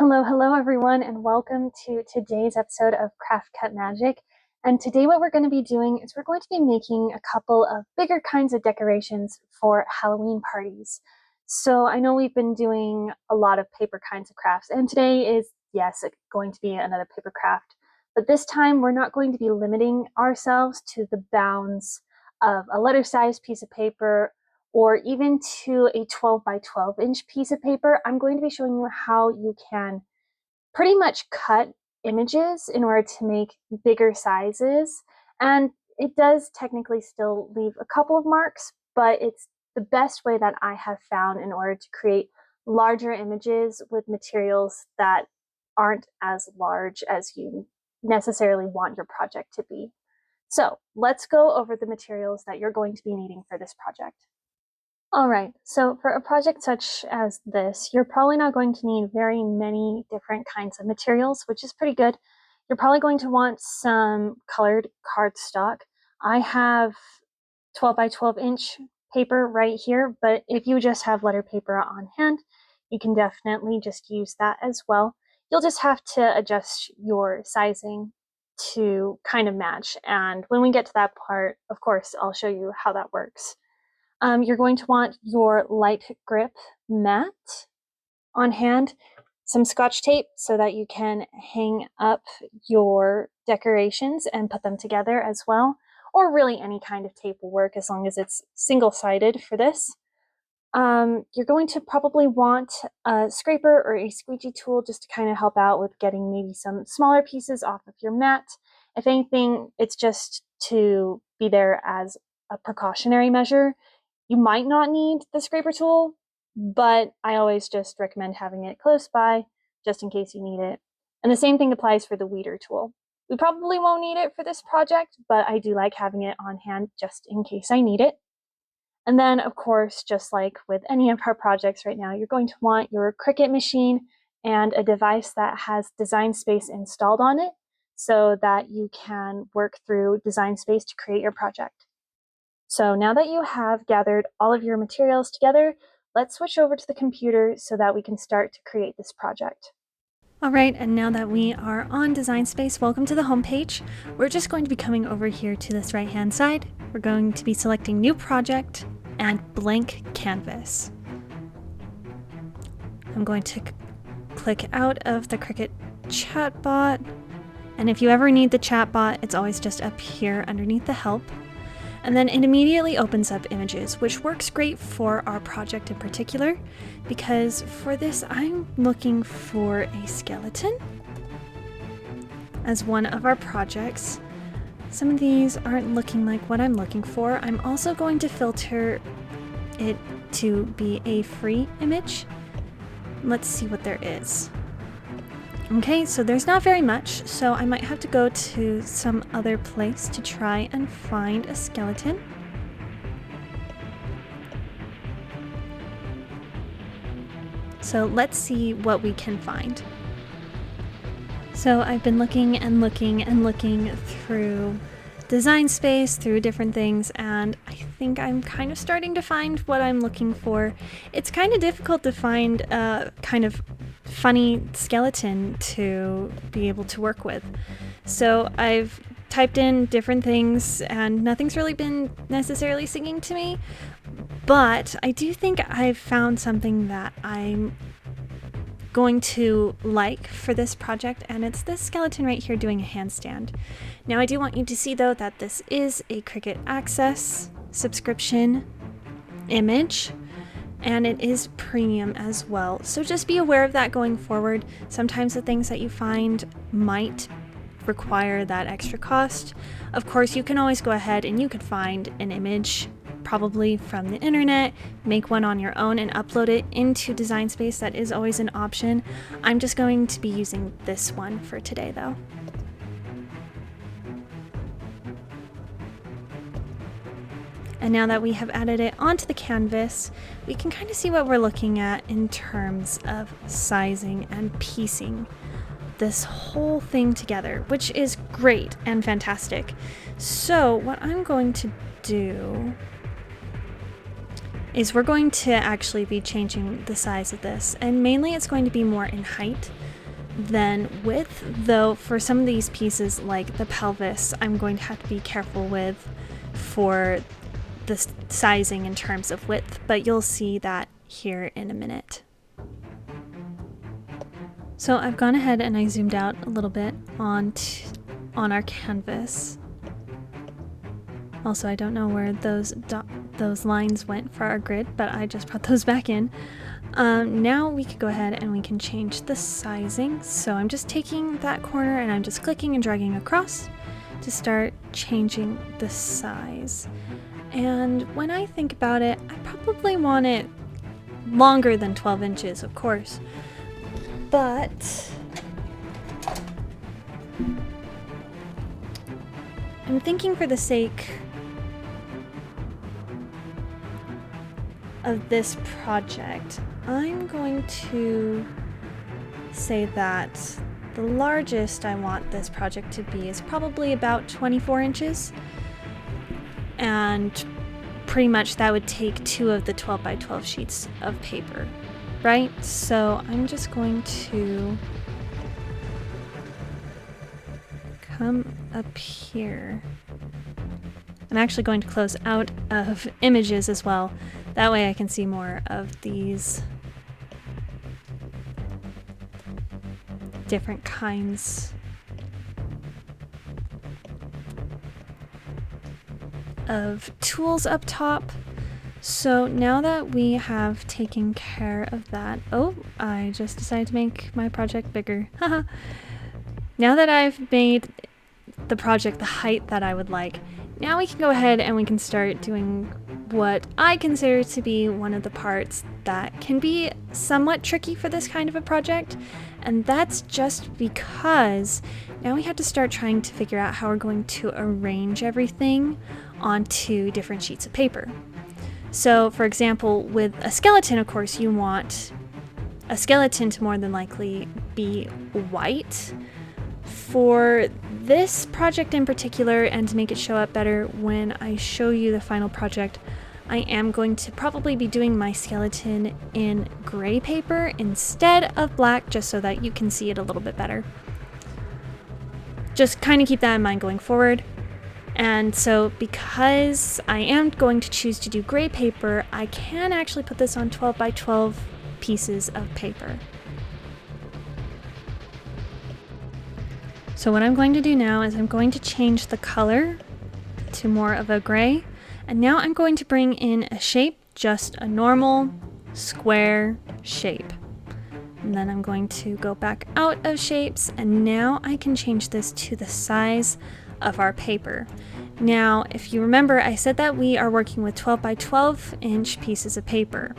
Hello everyone, and welcome to today's episode of Craft Cut Magic. And today what we're going to be doing is we're going to be making a couple of bigger kinds of decorations for Halloween parties. So I know we've been doing a lot of paper kinds of crafts, and today is, yes, going to be another paper craft. But this time we're not going to be limiting ourselves to the bounds of a letter-sized piece of paper or even to a 12 by 12 inch piece of paper. I'm going to be showing you how you can pretty much cut images in order to make bigger sizes. And it does technically still leave a couple of marks, but it's the best way that I have found in order to create larger images with materials that aren't as large as you necessarily want your project to be. So let's go over the materials that you're going to be needing for this project. All right, so for a project such as this, you're probably not going to need very many different kinds of materials, which is pretty good. You're probably going to want some colored cardstock. I have 12 by 12 inch paper right here, but if you just have letter paper on hand, you can definitely just use that as well. You'll just have to adjust your sizing to kind of match. And when we get to that part, of course, I'll show you how that works. You're going to want your light grip mat on hand, some Scotch tape so that you can hang up your decorations and put them together as well, or really any kind of tape will work as long as it's single-sided for this. You're going to probably want a scraper or a squeegee tool just to kind of help out with getting maybe some smaller pieces off of your mat. If anything, it's just to be there as a precautionary measure. You might not need the scraper tool, but I always just recommend having it close by just in case you need it. And the same thing applies for the weeder tool. We probably won't need it for this project, but I do like having it on hand just in case I need it. And then, of course, just like with any of our projects right now, you're going to want your Cricut machine and a device that has Design Space installed on it so that you can work through Design Space to create your project. So now that you have gathered all of your materials together, let's switch over to the computer so that we can start to create this project. All right, and now that we are on Design Space, welcome to the home page. We're just going to be coming over here to this right-hand side. We're going to be selecting New Project and Blank Canvas. I'm going to click out of the Cricut chatbot, and if you ever need the chatbot, it's always just up here underneath the help. And then it immediately opens up images, which works great for our project in particular, because for this I'm looking for a skeleton as one of our projects. Some of these aren't looking like what I'm looking for. I'm also going to filter it to be a free image. Let's see what there is. Okay, so there's not very much, so I might have to go to some other place to try and find a skeleton. So let's see what we can find. So I've been looking and looking and looking through Design Space, through different things, and I think I'm kind of starting to find what I'm looking for. It's kind of difficult to find a kind of funny skeleton to be able to work with. So I've typed in different things and nothing's really been necessarily singing to me, but I do think I've found something that I'm going to like for this project, and it's this skeleton right here doing a handstand. Now I do want you to see though that this is a Cricut Access subscription image, and it is premium as well. So just be aware of that going forward. Sometimes the things that you find might require that extra cost. Of course, you can always go ahead and you could find an image probably from the internet, make one on your own and upload it into Design Space. That is always an option. I'm just going to be using this one for today though. And now that we have added it onto the canvas, we can kind of see what we're looking at in terms of sizing and piecing this whole thing together, which is great and fantastic. So what I'm going to do is we're going to actually be changing the size of this, and mainly it's going to be more in height. Then width, though, for some of these pieces like the pelvis, I'm going to have to be careful with for the sizing in terms of width, but you'll see that here in a minute. So I've gone ahead and I zoomed out a little bit on our canvas. Also, I don't know where those lines went for our grid, but I just brought those back in. Now we could go ahead and we can change the sizing. So I'm just taking that corner and I'm just clicking and dragging across to start changing the size. And when I think about it, I probably want it longer than 12 inches, of course. But I'm thinking for the sake of this project, I'm going to say that the largest I want this project to be is probably about 24 inches. And pretty much that would take 2 of the 12 by 12 sheets of paper, right? So I'm just going to come up here. I'm actually going to close out of images as well. That way I can see more of these different kinds of tools up top. So now that we have taken care of that, oh, I just decided to make my project bigger. Haha. Now that I've made the project the height that I would like, now we can go ahead and we can start doing what I consider to be one of the parts that can be somewhat tricky for this kind of a project. And that's just because now we have to start trying to figure out how we're going to arrange everything onto different sheets of paper. So for example, with a skeleton, of course, you want a skeleton to more than likely be white. For this project in particular, and to make it show up better when I show you the final project, I am going to probably be doing my skeleton in gray paper instead of black, just so that you can see it a little bit better. Just kind of keep that in mind going forward. And so because I am going to choose to do gray paper, I can actually put this on 12 by 12 pieces of paper. So what I'm going to do now is I'm going to change the color to more of a gray. And now I'm going to bring in a shape, just a normal square shape. And then I'm going to go back out of shapes, and now I can change this to the size of our paper. Now, if you remember, I said that we are working with 12 by 12 inch pieces of paper.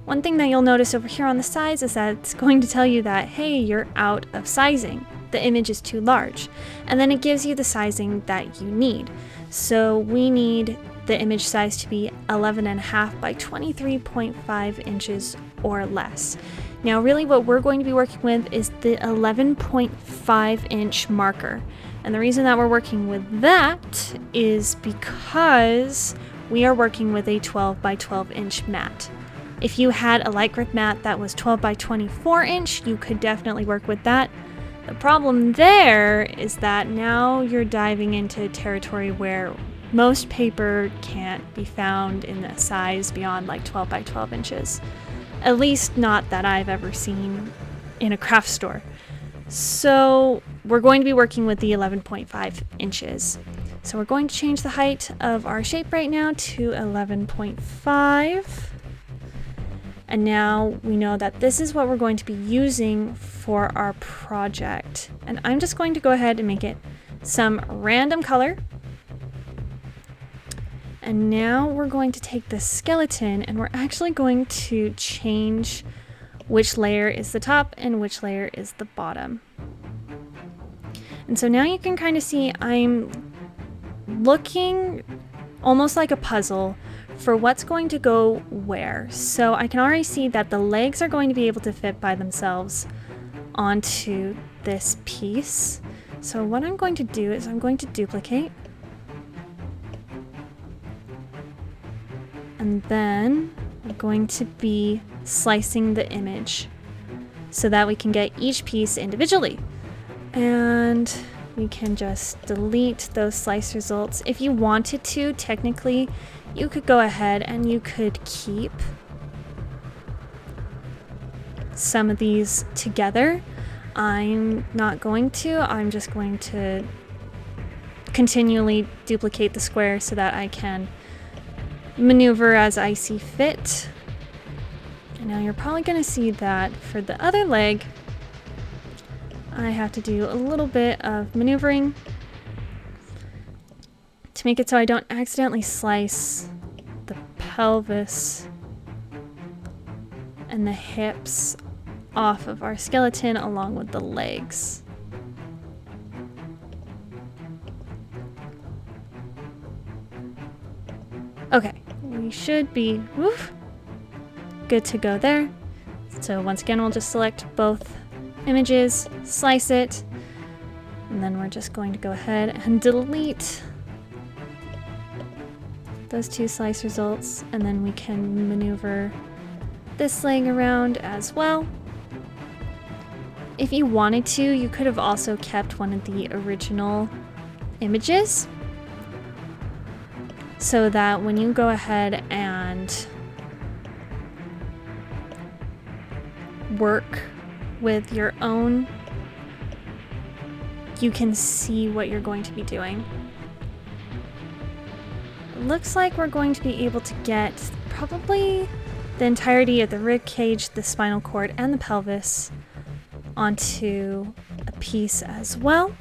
One thing that you'll notice over here on the size is that it's going to tell you that, hey, you're out of sizing. The image is too large. And then it gives you the sizing that you need. So we need the image size to be 11.5 by 23.5 inches or less. Now really what we're going to be working with is the 11.5 inch marker. And the reason that we're working with that is because we are working with a 12 by 12 inch mat. If you had a light grip mat that was 12 by 24 inch, you could definitely work with that. The problem there is that now you're diving into territory where most paper can't be found in a size beyond like 12 by 12 inches. At least not that I've ever seen in a craft store. So we're going to be working with the 11.5 inches. So we're going to change the height of our shape right now to 11.5. And now we know that this is what we're going to be using for our project. And I'm just going to go ahead and make it some random color. And now we're going to take the skeleton and we're actually going to change which layer is the top and which layer is the bottom. And so now you can kind of see I'm looking almost like a puzzle for what's going to go where. So I can already see that the legs are going to be able to fit by themselves onto this piece. So what I'm going to do is I'm going to duplicate. And then I'm going to be slicing the image. so that we can get each piece individually. And we can just delete those slice results. If you wanted to, technically, you could go ahead and you could keep some of these together. I'm not going to. I'm just going to continually duplicate the square so that I can maneuver as I see fit. And now you're probably going to see that for the other leg, I have to do a little bit of maneuvering to make it so I don't accidentally slice the pelvis and the hips off of our skeleton along with the legs. Okay, we should be good to go there. So once again, we'll just select both images, slice it, and then we're just going to go ahead and delete those two slice results, and then we can maneuver this leg around as well. If you wanted to, you could have also kept one of the original images so that when you go ahead and work with your own, you can see what you're going to be doing. It looks like we're going to be able to get probably the entirety of the rib cage, the spinal cord, and the pelvis onto a piece as well.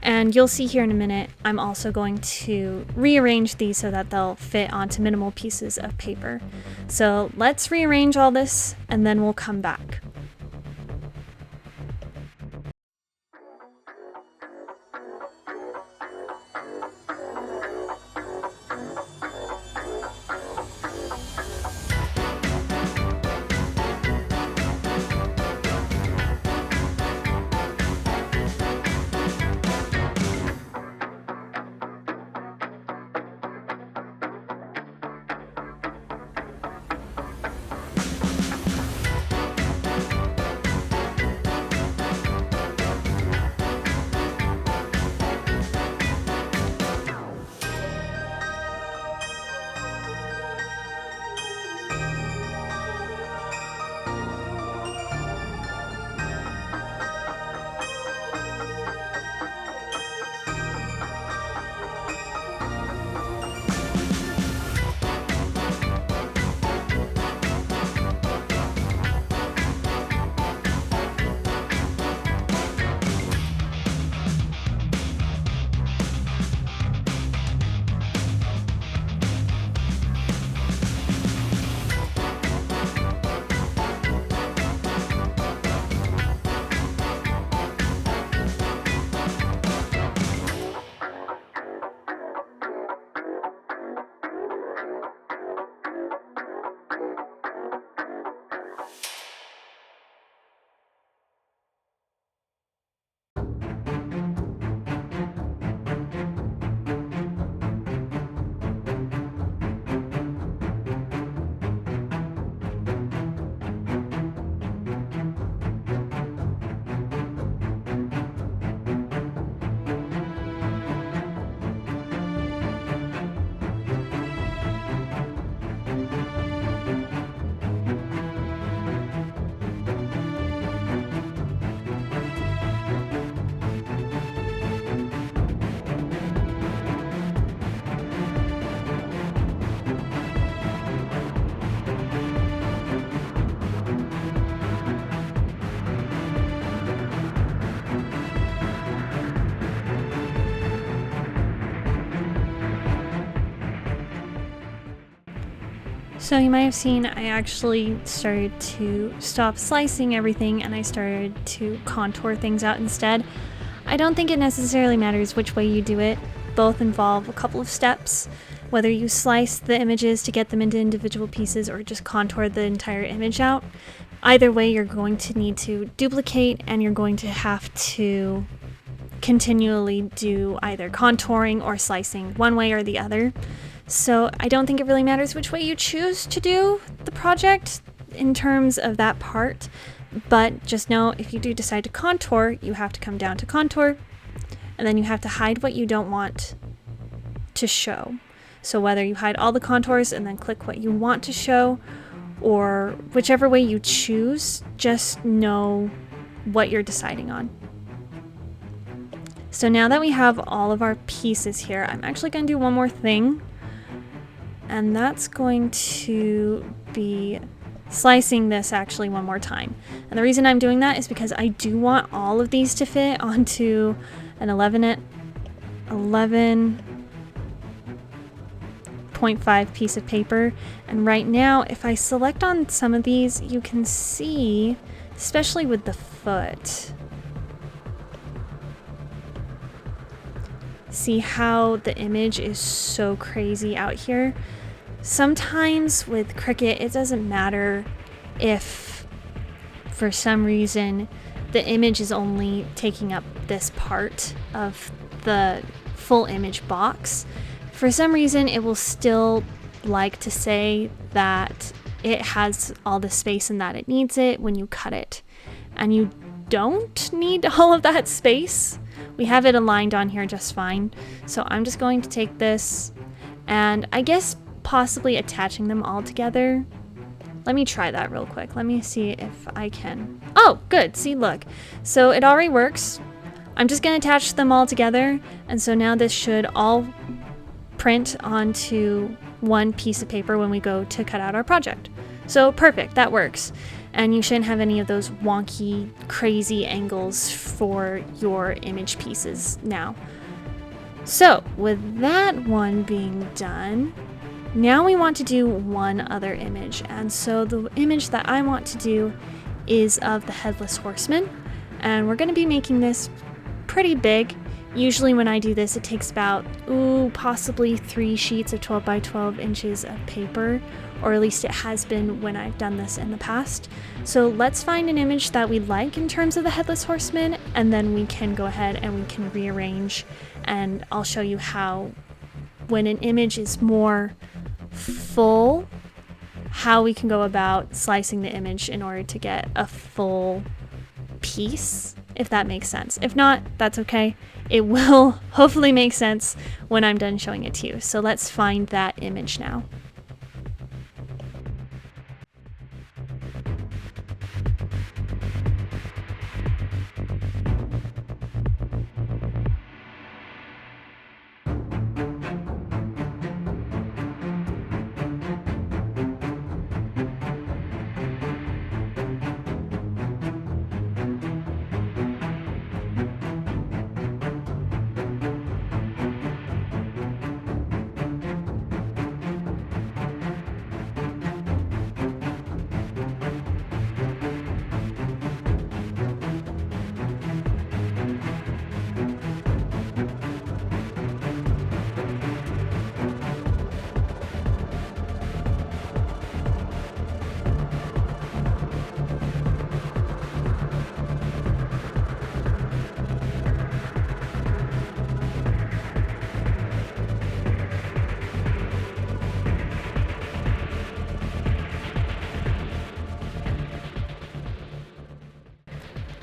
And you'll see here in a minute, I'm also going to rearrange these so that they'll fit onto minimal pieces of paper. So let's rearrange all this and then we'll come back. So you might have seen I actually started to stop slicing everything and I started to contour things out instead. I don't think it necessarily matters which way you do it. Both involve a couple of steps, whether you slice the images to get them into individual pieces or just contour the entire image out. Either way, you're going to need to duplicate and you're going to have to continually do either contouring or slicing one way or the other. So I don't think it really matters which way you choose to do the project in terms of that part, But just know if you do decide to contour, you have to come down to contour, and then you have to hide what you don't want to show. So whether you hide all the contours and then click what you want to show, or whichever way you choose, just know what you're deciding on. So now that we have all of our pieces here, I'm actually going to do one more thing, and that's going to be slicing this actually one more time. And the reason I'm doing that is because I do want all of these to fit onto an 11.5 piece of paper. And right now, if I select on some of these, you can see, especially with the foot, see how the image is so crazy out here. Sometimes with Cricut, it doesn't matter if for some reason the image is only taking up this part of the full image box. For some reason, it will still like to say that it has all the space and that it needs it when you cut it. And you don't need all of that space. We have it aligned on here just fine. So I'm just going to take this, and I guess possibly attaching them all together. Let me try that real quick. Let me see if I can. Oh, good. See, look. So it already works. I'm just going to attach them all together. And so now this should all print onto one piece of paper when we go to cut out our project. So perfect. That works. And you shouldn't have any of those wonky, crazy angles for your image pieces now. So with that one being done, now we want to do one other image. And so the image that I want to do is of the Headless Horseman. And we're going to be making this pretty big. Usually when I do this, it takes about, possibly 3 sheets of 12 by 12 inches of paper, or at least it has been when I've done this in the past. So let's find an image that we like in terms of the Headless Horseman, and then we can go ahead and we can rearrange, and I'll show you how, when an image is more full, how we can go about slicing the image in order to get a full piece, if that makes sense. If not, that's okay. It will hopefully make sense when I'm done showing it to you. So let's find that image now.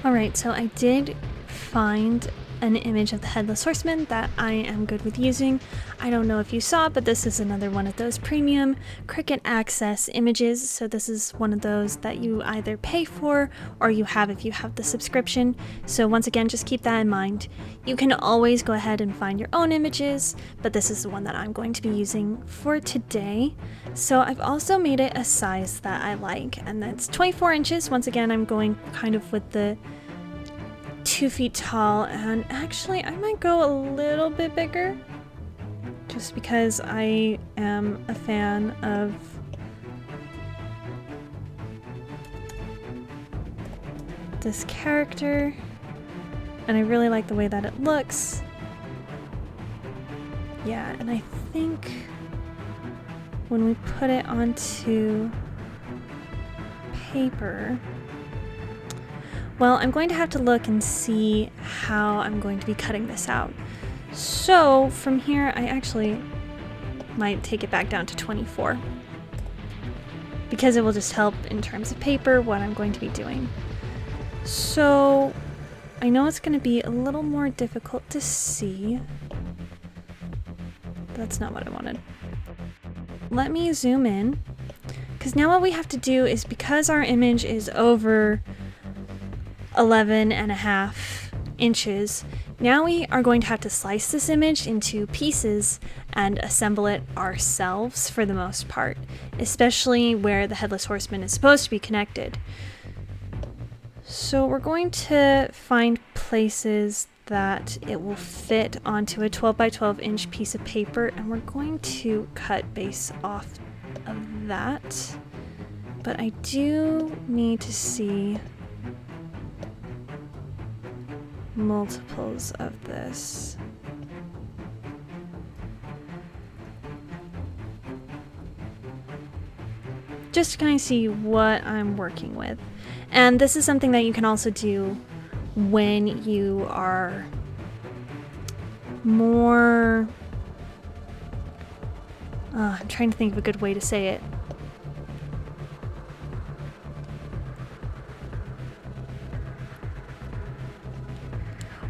Alright, so I did find an image of the Headless Horseman that I am good with using. I don't know if you saw, but this is another one of those premium Cricut Access images. So this is one of those that you either pay for or you have if you have the subscription. So once again, just keep that in mind. You can always go ahead and find your own images, but this is the one that I'm going to be using for today. So I've also made it a size that I like, and that's 24 inches. Once again, I'm going kind of with the 2 feet tall, and actually I might go a little bit bigger just because I am a fan of this character and I really like the way that it looks. Yeah, and I think when we put it onto paper, well, I'm going to have to look and see how I'm going to be cutting this out. So from here, I actually might take it back down to 24 because it will just help in terms of paper what I'm going to be doing. So I know it's going to be a little more difficult to see. That's not what I wanted. Let me zoom in, because now what we have to do is, because our image is over 11.5 inches, now we are going to have to slice this image into pieces and assemble it ourselves for the most part, especially where the Headless Horseman is supposed to be connected. So we're going to find places that it will fit onto a 12 by 12 inch piece of paper, and we're going to cut base off of that. But I do need to see multiples of this. Just to kind of see what I'm working with. And this is something that you can also do when you are more... I'm trying to think of a good way to say it.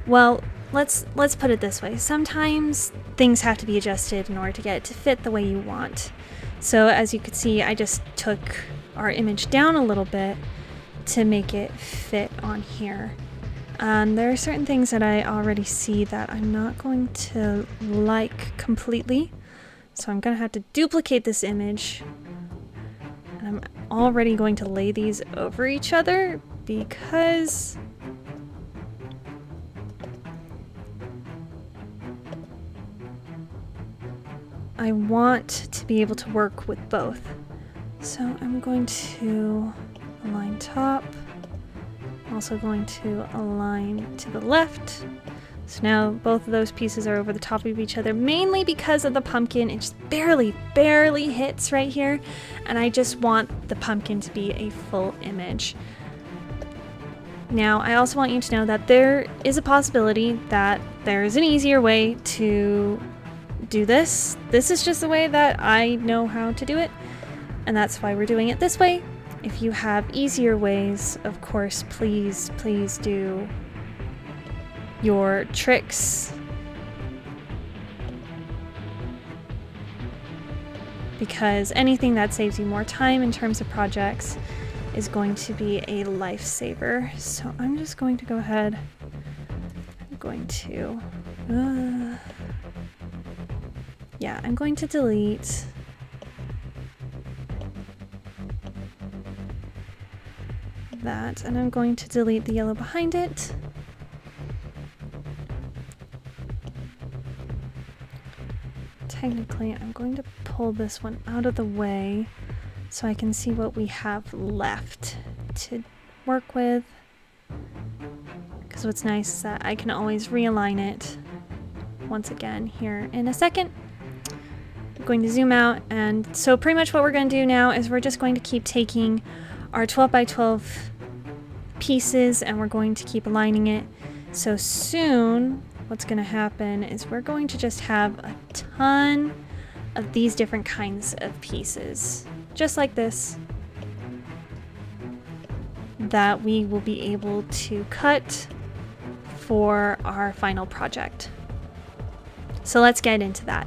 Well, let's put it this way. Sometimes things have to be adjusted in order to get it to fit the way you want. So as you can see, I just took our image down a little bit to make it fit on here. There are certain things that I already see that I'm not going to like completely. So I'm going to have to duplicate this image. And I'm already going to lay these over each other because I want to be able to work with both. So I'm going to align top. I'm also going to align to the left. So now both of those pieces are over the top of each other, mainly because of the pumpkin. It just barely hits right here. And I just want the pumpkin to be a full image. Now, I also want you to know that there is a possibility that there is an easier way to do this. This is just the way that I know how to do it, and that's why we're doing it this way. If you have easier ways, of course, please do your tricks, because anything that saves you more time in terms of projects is going to be a lifesaver. So I'm just going to go ahead. I'm going to I'm going to delete that, and I'm going to delete the yellow behind it. Technically, I'm going to pull this one out of the way so I can see what we have left to work with. Because what's nice is that I can always realign it once again here in a second. I'm going to zoom out, and so pretty much what we're going to do now is we're just going to keep taking our 12 by 12 pieces and we're going to keep aligning it. So soon what's going to happen is we're going to just have a ton of these different kinds of pieces, just like this, that we will be able to cut for our final project. So let's get into that.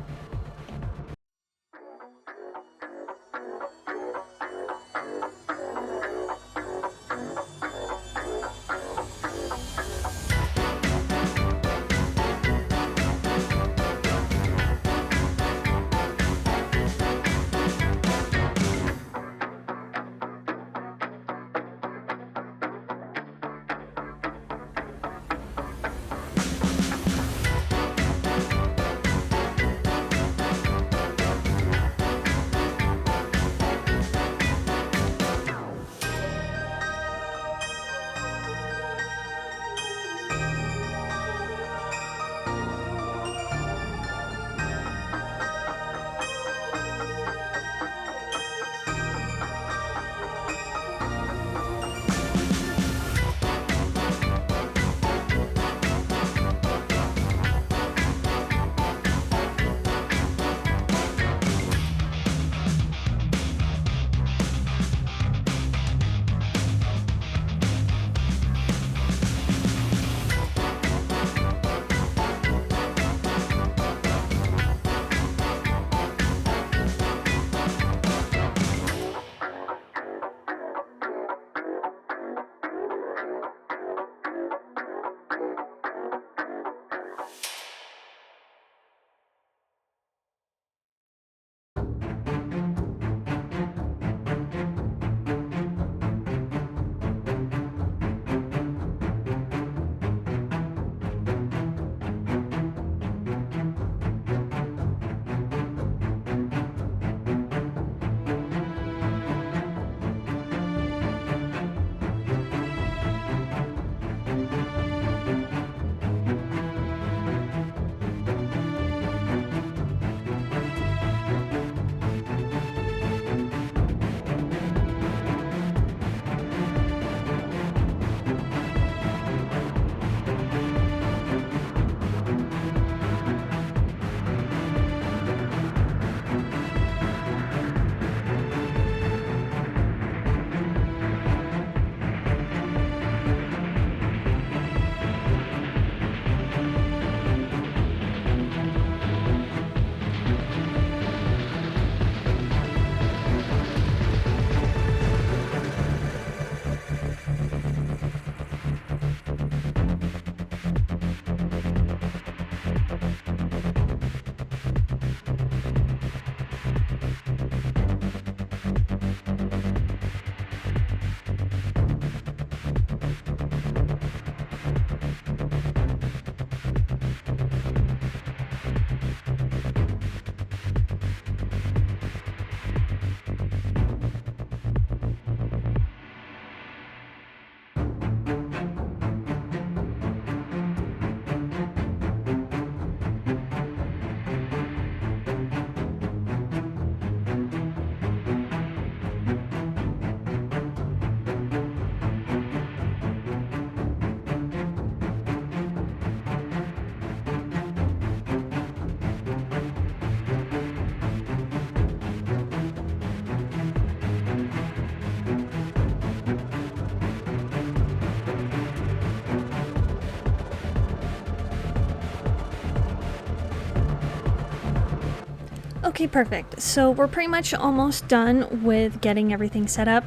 Okay, perfect. So we're pretty much almost done with getting everything set up.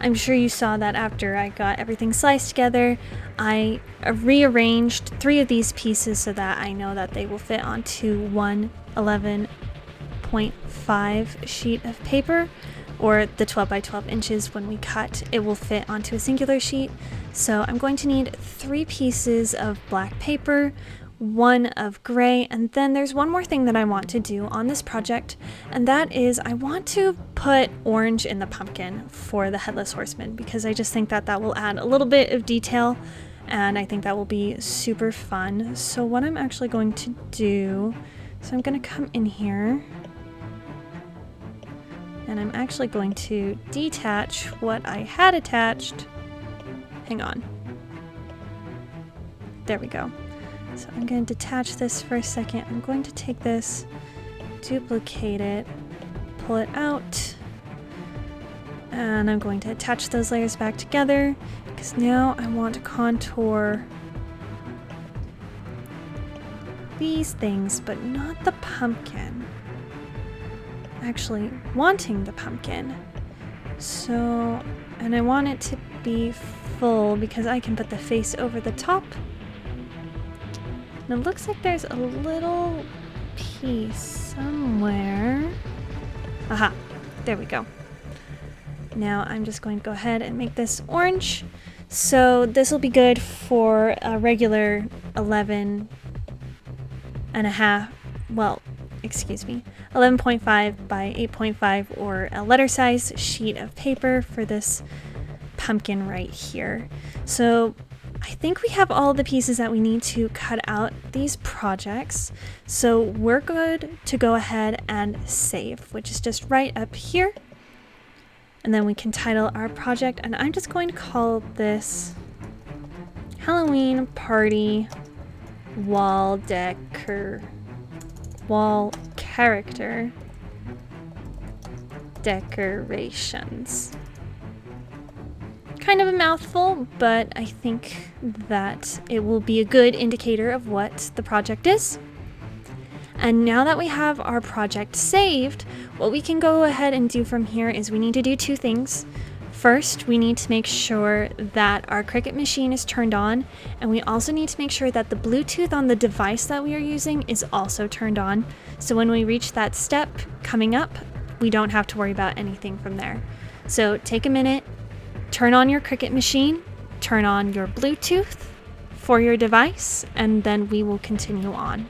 I'm sure you saw that after I got everything sliced together, I rearranged 3 of these pieces so that I know that they will fit onto one 11.5 sheet of paper, or the 12 by 12 inches when we cut, it will fit onto a singular sheet. So I'm going to need 3 pieces of black paper, 1 of gray, and then there's one more thing that I want to do on this project, and that is I want to put orange in the pumpkin for the Headless Horseman, because I just think that that will add a little bit of detail, and I think that will be super fun. So what I'm actually going to do, so I'm going to come in here, and I'm actually going to detach what I had attached. Hang on. There we go. So I'm going to detach this for a second. I'm going to take this, duplicate it, pull it out, and I'm going to attach those layers back together, because now I want to contour these things, but not the pumpkin. Actually, wanting the pumpkin. So, and I want it to be full because I can put the face over the top. And it looks like there's a little piece somewhere. Aha, there we go. Now I'm just going to go ahead and make this orange. So this will be good for a regular 11 and a half, well, excuse me, 11.5 by 8.5 or a letter size sheet of paper for this pumpkin right here. So I think we have all the pieces that we need to cut out these projects. So we're good to go ahead and save, which is just right up here. And then we can title our project, and I'm just going to call this Halloween Party Wall Character Decorations. Kind of a mouthful, but I think that it will be a good indicator of what the project is. And now that we have our project saved, what we can go ahead and do from here is we need to do 2 things. First, we need to make sure that our Cricut Machine is turned on, and we also need to make sure that the Bluetooth on the device that we are using is also turned on. So when we reach that step coming up, we don't have to worry about anything from there. So take a minute, turn on your Cricut Machine, turn on your Bluetooth for your device, and then we will continue on.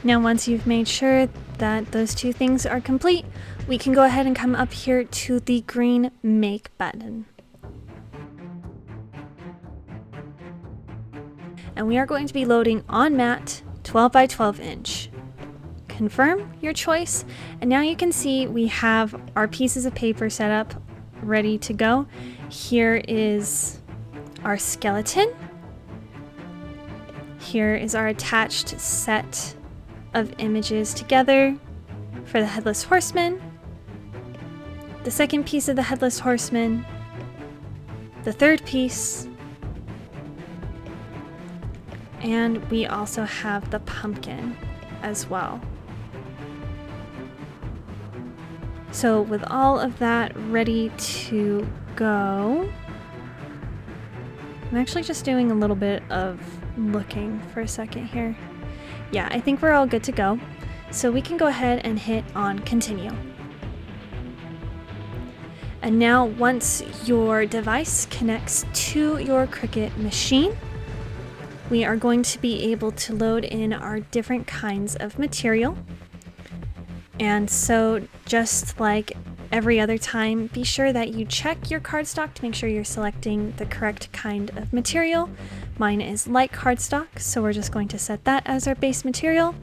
Now once you've made sure that those 2 things are complete, we can go ahead and come up here to the green Make button. And we are going to be loading on matte 12 by 12 inch. Confirm your choice, and now you can see we have our pieces of paper set up, ready to go. Here is our skeleton. Here is our attached set of images together for the Headless Horseman, the second piece of the Headless Horseman, the third piece, and we also have the pumpkin as well. So with all of that ready to go, I'm actually just doing a little bit of looking for a second here. Yeah, I think we're all good to go. So we can go ahead and hit on continue. And now once your device connects to your Cricut Machine, we are going to be able to load in our different kinds of material. And so just like every other time, be sure that you check your cardstock to make sure you're selecting the correct kind of material. Mine is light cardstock, so we're just going to set that as our base material.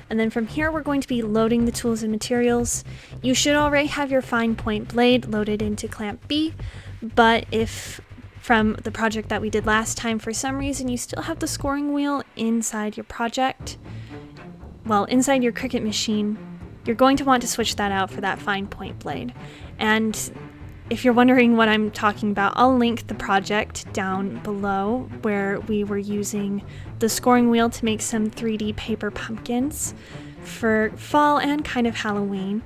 And then from here, we're going to be loading the tools and materials. You should already have your fine point blade loaded into clamp B, but if from the project that we did last time, for some reason you still have the scoring wheel inside your project, well, inside your Cricut Machine, you're going to want to switch that out for that fine point blade. And if you're wondering what I'm talking about, I'll link the project down below where we were using the scoring wheel to make some 3D paper pumpkins for fall and kind of Halloween.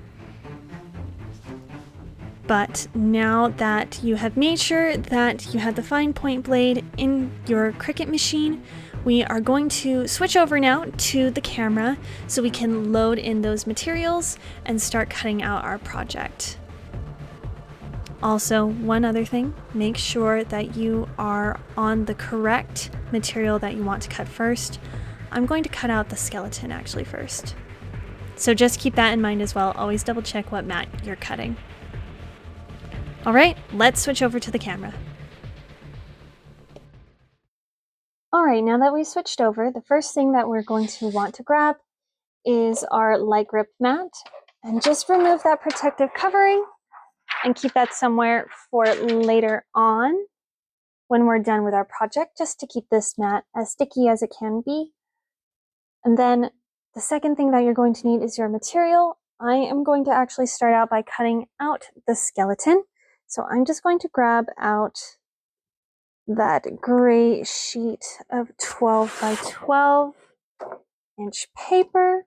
But now that you have made sure that you have the fine point blade in your Cricut machine, we are going to switch over now to the camera so we can load in those materials and start cutting out our project. Also, one other thing, make sure that you are on the correct material that you want to cut first. I'm going to cut out the skeleton actually first. So just keep that in mind as well. Always double check what mat you're cutting. All right, let's switch over to the camera. All right, now that we've switched over, the first thing that we're going to want to grab is our light grip mat, and just remove that protective covering and keep that somewhere for later on when we're done with our project, just to keep this mat as sticky as it can be. And then the second thing that you're going to need is your material. I am going to actually start out by cutting out the skeleton. So I'm just going to grab out that gray sheet of 12 by 12 inch paper.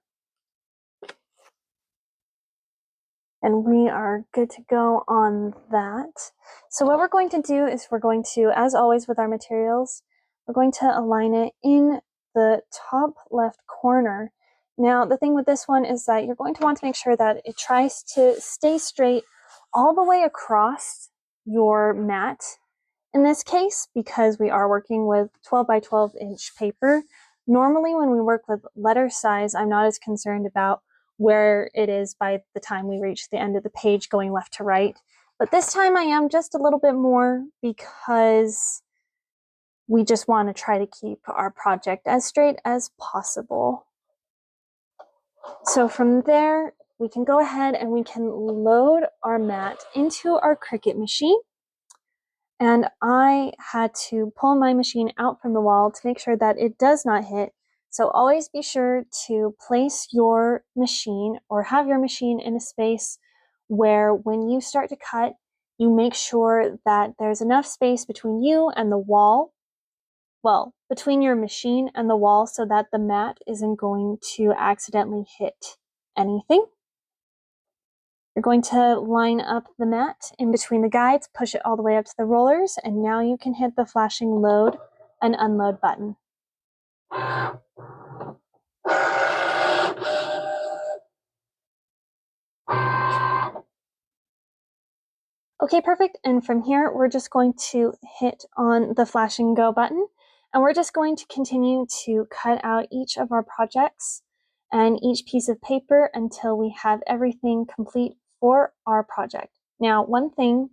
And we are good to go on that. So what we're going to do is we're going to, as always with our materials, we're going to align it in the top left corner. Now, the thing with this one is that you're going to want to make sure that it tries to stay straight all the way across your mat in this case, because we are working with 12 by 12 inch paper. Normally when we work with letter size, I'm not as concerned about where it is by the time we reach the end of the page going left to right. But this time I am just a little bit more, because we just want to try to keep our project as straight as possible. So from there, we can go ahead and we can load our mat into our Cricut machine. And I had to pull my machine out from the wall to make sure that it does not hit. So always be sure to place your machine or have your machine in a space where when you start to cut, you make sure that there's enough space between you and the wall. Well, between your machine and the wall so that the mat isn't going to accidentally hit anything. You're going to line up the mat in between the guides, push it all the way up to the rollers, and now you can hit the flashing load and unload button. Okay, perfect. And from here, we're just going to hit on the flashing go button, and we're just going to continue to cut out each of our projects and each piece of paper until we have everything complete for our project. Now, one thing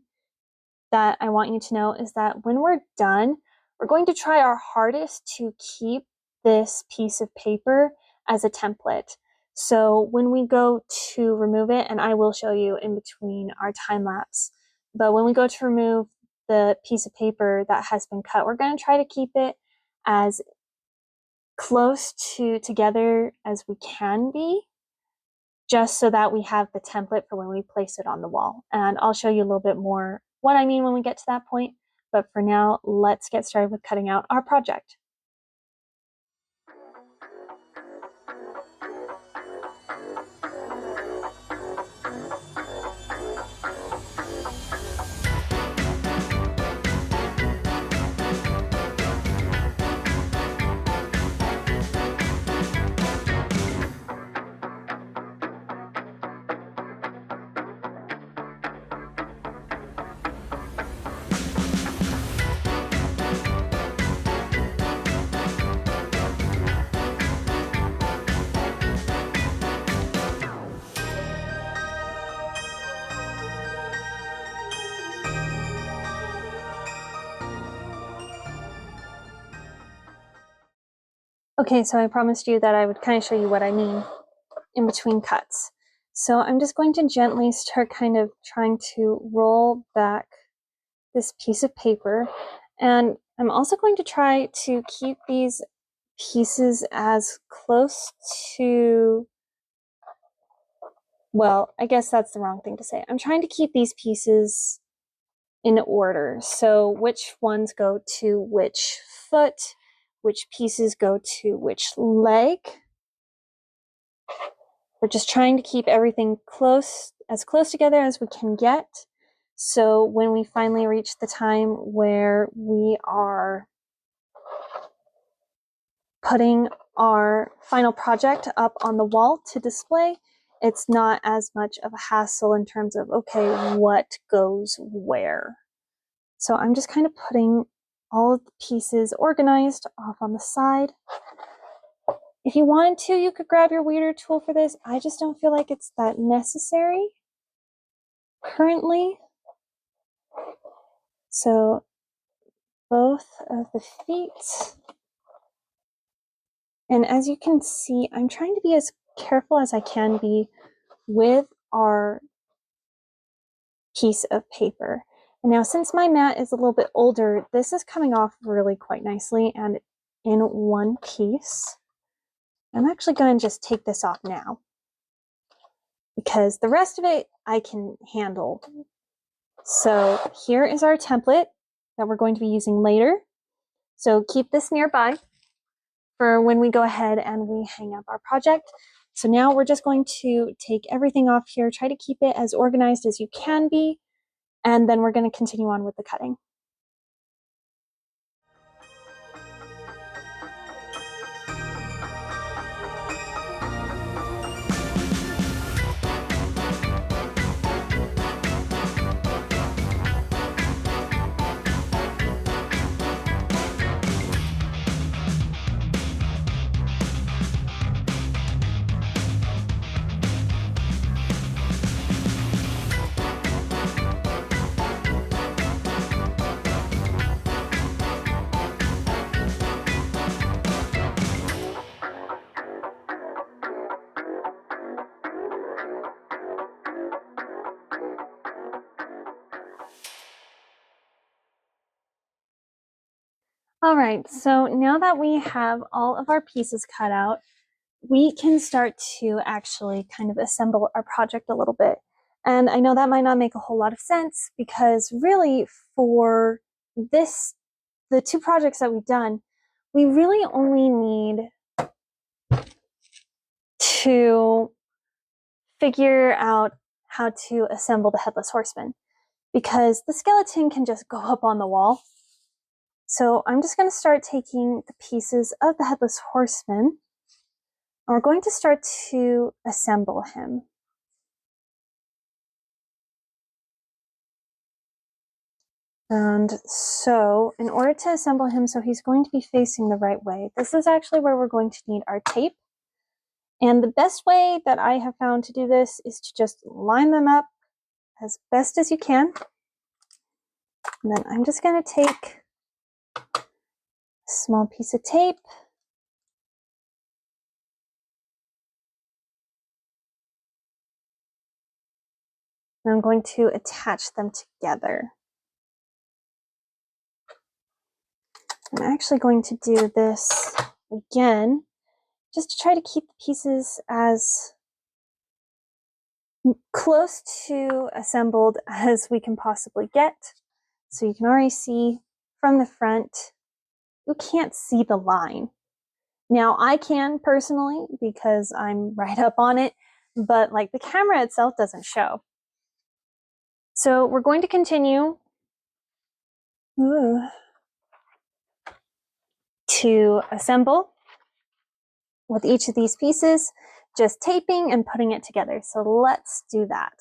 that I want you to know is that when we're done, we're going to try our hardest to keep this piece of paper as a template. So when we go to remove it, and I will show you in between our time lapse, but when we go to remove the piece of paper that has been cut, we're going to try to keep it as close to together as we can be, just so that we have the template for when we place it on the wall. And I'll show you a little bit more what I mean when we get to that point. But for now, let's get started with cutting out our project. Okay, so I promised you that I would kind of show you what I mean in between cuts. So I'm just going to gently start kind of trying to roll back this piece of paper. And I'm also going to try to keep these pieces as close to, well, I guess that's the wrong thing to say. I'm trying to keep these pieces in order. So which ones go to which foot, which pieces go to which leg. We're just trying to keep everything as close together as we can get. So when we finally reach the time where we are putting our final project up on the wall to display, it's not as much of a hassle in terms of, okay, what goes where. So I'm just kind of putting all of the pieces organized off on the side. If you wanted to, you could grab your weeder tool for this. I just don't feel like it's that necessary currently. So both of the feet. And as you can see, I'm trying to be as careful as I can be with our piece of paper. And now since my mat is a little bit older, this is coming off really quite nicely and in one piece. I'm actually going to just take this off now because the rest of it I can handle. So here is our template that we're going to be using later. So keep this nearby for when we go ahead and we hang up our project. So now we're just going to take everything off here, try to keep it as organized as you can be, and then we're going to continue on with the cutting. All right, so now that we have all of our pieces cut out, we can start to actually kind of assemble our project a little bit. And I know that might not make a whole lot of sense because really for this, the two projects that we've done, we really only need to figure out how to assemble the Headless Horseman because the skeleton can just go up on the wall. So I'm just going to start taking the pieces of the Headless Horseman, and we're going to start to assemble him. And so in order to assemble him, so he's going to be facing the right way, this is actually where we're going to need our tape. And the best way that I have found to do this is to just line them up as best as you can. And then I'm just going to take a small piece of tape. And I'm going to attach them together. I'm actually going to do this again, just to try to keep the pieces as close to assembled as we can possibly get. So you can already see from the front, you can't see the line. Now I can personally because I'm right up on it, but like the camera itself doesn't show. So we're going to continue to assemble with each of these pieces, just taping and putting it together. So let's do that.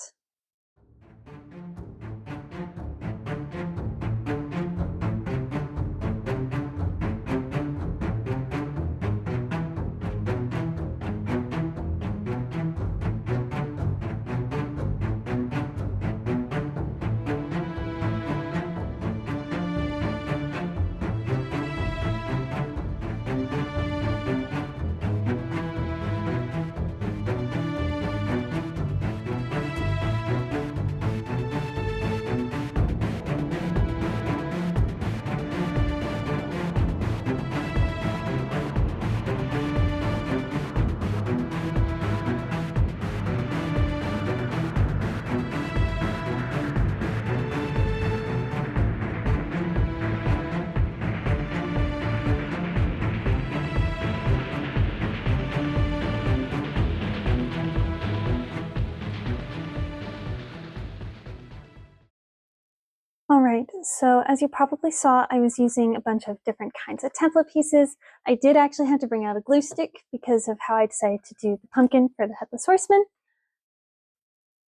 Alright, so as you probably saw, I was using a bunch of different kinds of template pieces. I did actually have to bring out a glue stick because of how I decided to do the pumpkin for the Headless Horseman.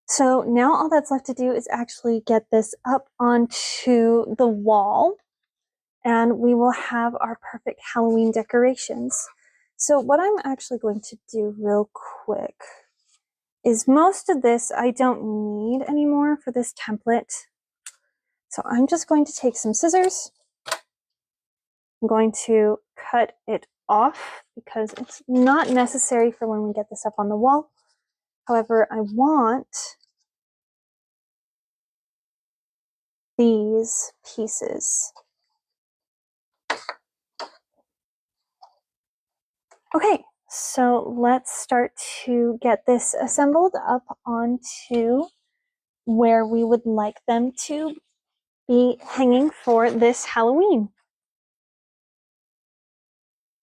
So now all that's left to do is actually get this up onto the wall, and we will have our perfect Halloween decorations. So what I'm actually going to do real quick is most of this I don't need anymore for this template. So I'm just going to take some scissors. I'm going to cut it off because it's not necessary for when we get this up on the wall. However, I want these pieces. Okay, so let's start to get this assembled up onto where we would like them to be hanging for this Halloween.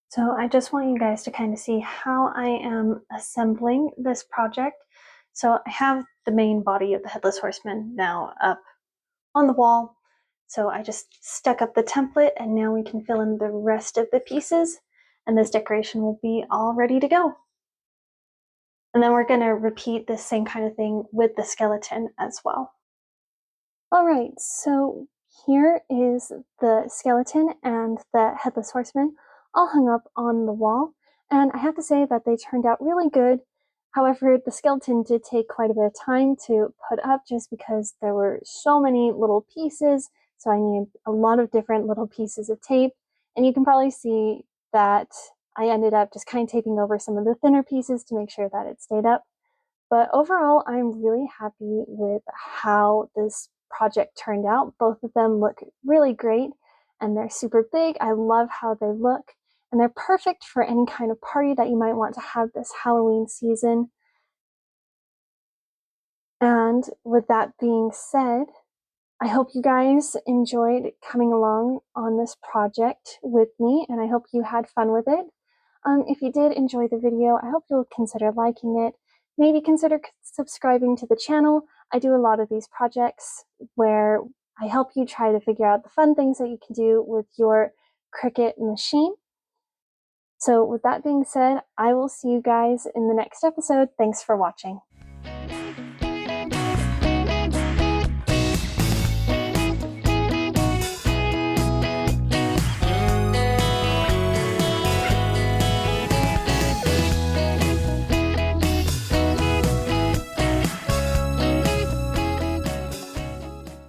So I just want you guys to kind of see how I am assembling this project. So I have the main body of the Headless Horseman now up on the wall. So I just stuck up the template, and now we can fill in the rest of the pieces, and this decoration will be all ready to go. And then we're going to repeat the same kind of thing with the skeleton as well. All right, so here is the skeleton and the Headless Horseman all hung up on the wall, and I have to say that they turned out really good. However, the skeleton did take quite a bit of time to put up just because there were so many little pieces, so I needed a lot of different little pieces of tape, and you can probably see that I ended up just kind of taping over some of the thinner pieces to make sure that it stayed up. But overall, I'm really happy with how this project turned out. Both of them look really great, and they're super big. I love how they look, and they're perfect for any kind of party that you might want to have this Halloween season. And with that being said, I hope you guys enjoyed coming along on this project with me, and I hope you had fun with it. If you did enjoy the video, I hope you'll consider liking it. Maybe consider subscribing to the channel. I do a lot of these projects where I help you try to figure out the fun things that you can do with your Cricut machine. So with that being said, I will see you guys in the next episode. Thanks for watching.